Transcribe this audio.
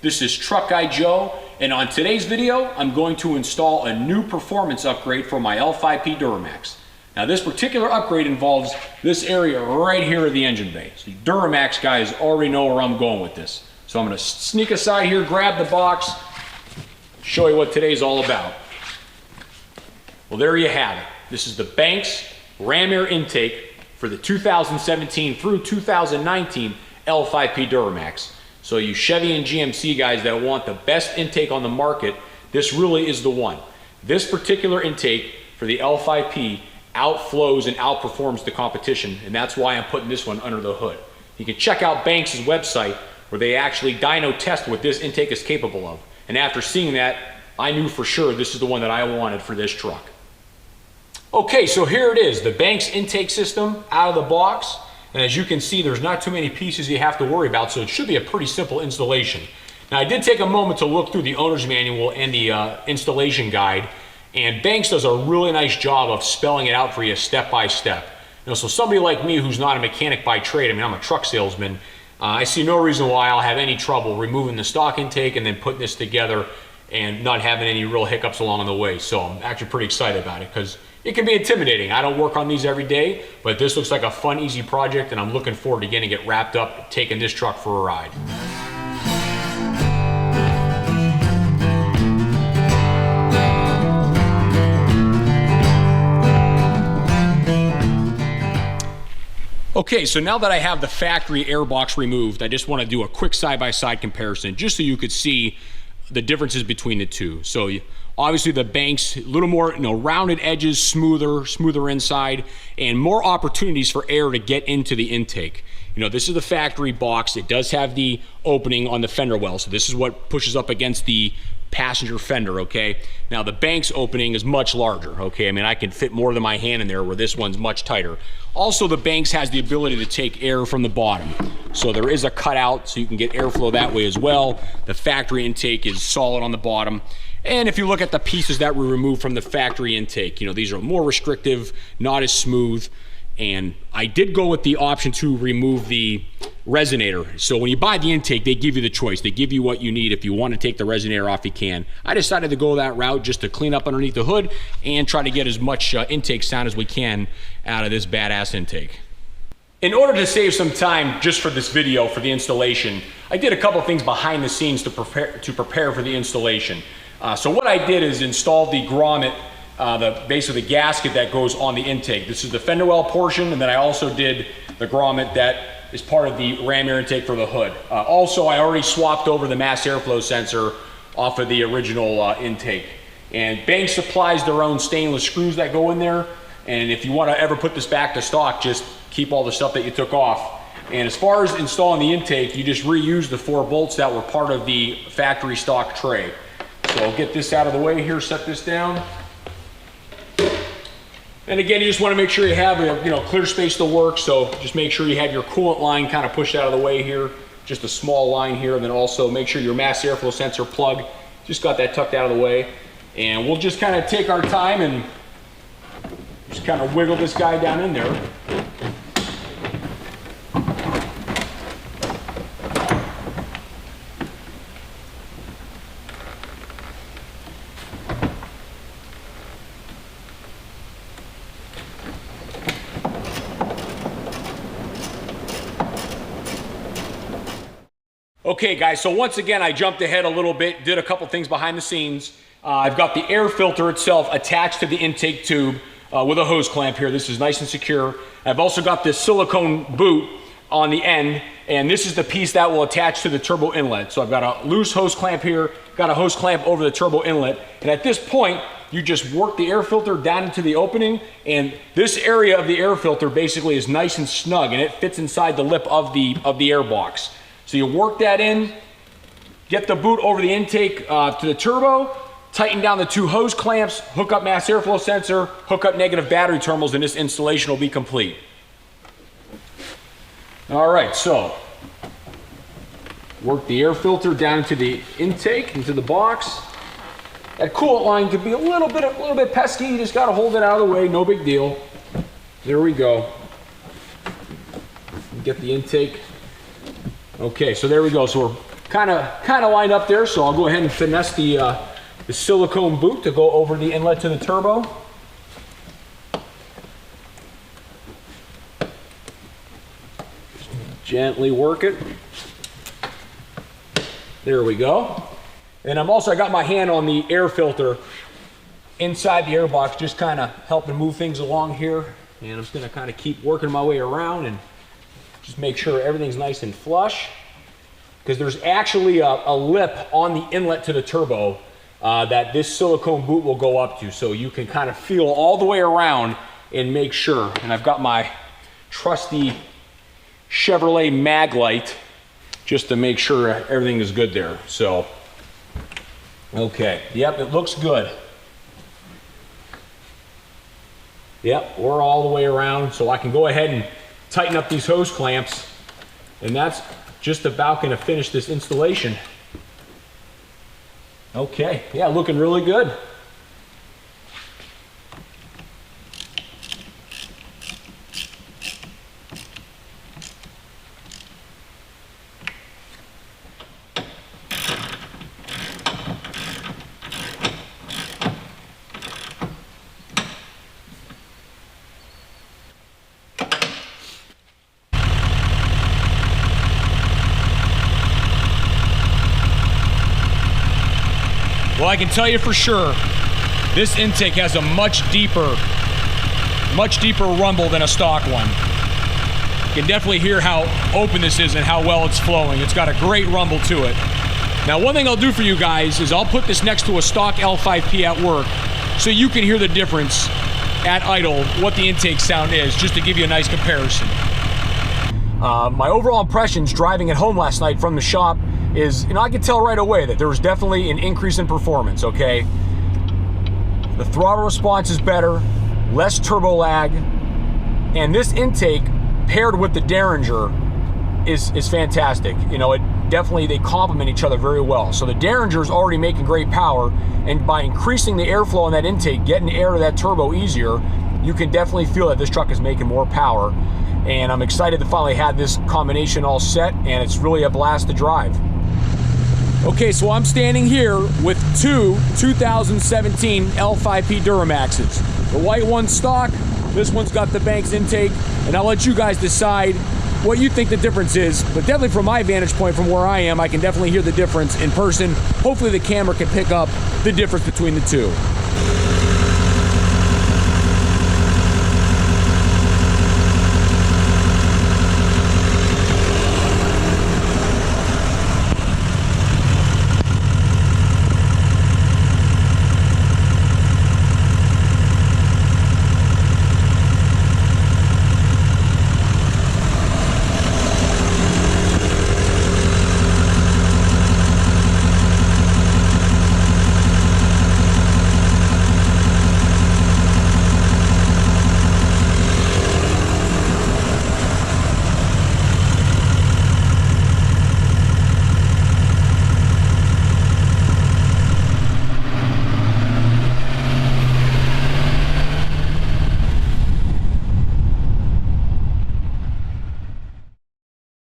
This is Truck Guy Joe, and on today's video, I'm going to install a new performance upgrade for my L5P Duramax. Now this particular upgrade involves this area right here of the engine bay. So Duramax guys already know where I'm going with this. So I'm going to sneak aside here, grab the box, show you what today's all about. Well, there you have it. This is the Banks ram air intake for the 2017 through 2019 L5P Duramax. So you Chevy and GMC guys that want the best intake on the market, this really is the one. This particular intake for the L5P outflows and outperforms the competition, and that's why I'm putting this one under the hood. You can check out Banks' website where they actually dyno test what this intake is capable of. And after seeing that, I knew for sure this is the one that I wanted for this truck. Okay, so here it is, the Banks intake system out of the box. And as you can see, there's not too many pieces you have to worry about, so it should be a pretty simple installation. Now, I did take a moment to look through the owner's manual and the installation guide, and Banks does a really nice job of spelling it out for you step by step. You know, so somebody like me who's not a mechanic by trade, I mean, I'm a truck salesman, I see no reason why I'll have any trouble removing the stock intake and then putting this together and not having any real hiccups along the way. So I'm actually pretty excited about it because it can be intimidating. I don't work on these every day, but this looks like a fun, easy project, and I'm looking forward to getting it wrapped up, taking this truck for a ride. Okay, so now that I have the factory air box removed, I just want to do a quick side-by-side comparison just so you could see the differences between the two. So obviously the Banks, a little more, rounded edges, smoother inside, and more opportunities for air to get into the intake. This is the factory box. It does have the opening on the fender well, so this is what pushes up against the passenger fender, okay? Now the Banks opening is much larger, okay? I mean, I can fit more than my hand in there, where this one's much tighter. Also, the Banks has the ability to take air from the bottom. So there is a cutout, so you can get airflow that way as well. The factory intake is solid on the bottom. And if you look at the pieces that were removed from the factory intake, these are more restrictive, not as smooth. And I did go with the option to remove the resonator. So when you buy the intake, they give you the choice. They give you what you need. If you want to take the resonator off, you can. I decided to go that route just to clean up underneath the hood and try to get as much intake sound as we can out of this badass intake. In order to save some time just for this video, for the installation, I did a couple things behind the scenes to prepare for the installation. So what I did is install the grommet, the base of the gasket that goes on the intake. This is the fender well portion, and then I also did the grommet that is part of the ram air intake for the hood. Also, I already swapped over the mass airflow sensor off of the original intake. And Banks supplies their own stainless screws that go in there. And if you want to ever put this back to stock, just keep all the stuff that you took off. And as far as installing the intake, you just reuse the 4 bolts that were part of the factory stock tray. So I'll get this out of the way here, set this down. And again, you just want to make sure you have a clear space to work, so just make sure you have your coolant line kind of pushed out of the way here, just a small line here, and then also make sure your mass airflow sensor plug, just got that tucked out of the way. And we'll just kind of take our time and just kind of wiggle this guy down in there. Okay guys, so once again, I jumped ahead a little bit, did a couple things behind the scenes. I've got the air filter itself attached to the intake tube with a hose clamp here. This is nice and secure. I've also got this silicone boot on the end, and this is the piece that will attach to the turbo inlet. So I've got a loose hose clamp here, got a hose clamp over the turbo inlet, and at this point, you just work the air filter down into the opening, and this area of the air filter basically is nice and snug, and it fits inside the lip of the air box. So you work that in, get the boot over the intake to the turbo, tighten down the 2 hose clamps, hook up mass airflow sensor, hook up negative battery terminals, and this installation will be complete. All right, so work the air filter down into the intake, into the box. That coolant line could be a little bit pesky. You just got to hold it out of the way, no big deal. There we go. Get the intake. Okay, so there we go. So we're kind of lined up there, so I'll go ahead and finesse the silicone boot to go over the inlet to the turbo. Gently work it. There we go. And I got my hand on the air filter inside the airbox, just kind of helping move things along here. And I'm just going to kind of keep working my way around and just make sure everything's nice and flush. Because there's actually a lip on the inlet to the turbo that this silicone boot will go up to. So you can kind of feel all the way around and make sure. And I've got my trusty Chevrolet mag light just to make sure everything is good there. So, okay, yep, it looks good. Yep, we're all the way around, so I can go ahead and tighten up these hose clamps, and that's just about going to finish this installation. Okay, yeah, looking really good. Well, I can tell you for sure, this intake has a much deeper rumble than a stock one. You can definitely hear how open this is and how well it's flowing. It's got a great rumble to it. Now, one thing I'll do for you guys is I'll put this next to a stock L5P at work so you can hear the difference at idle, what the intake sound is, just to give you a nice comparison. My overall impressions driving it home last night from the shop is, I could tell right away that there was definitely an increase in performance, okay? The throttle response is better, less turbo lag, and this intake paired with the Derringer is fantastic. They complement each other very well. So the Derringer is already making great power, and by increasing the airflow in that intake, getting air to that turbo easier, you can definitely feel that this truck is making more power. And I'm excited to finally have this combination all set, and it's really a blast to drive. Okay, so I'm standing here with two 2017 L5P Duramaxes. The white one's stock, this one's got the Banks intake, and I'll let you guys decide what you think the difference is. But definitely from my vantage point, from where I am, I can definitely hear the difference in person. Hopefully the camera can pick up the difference between the two.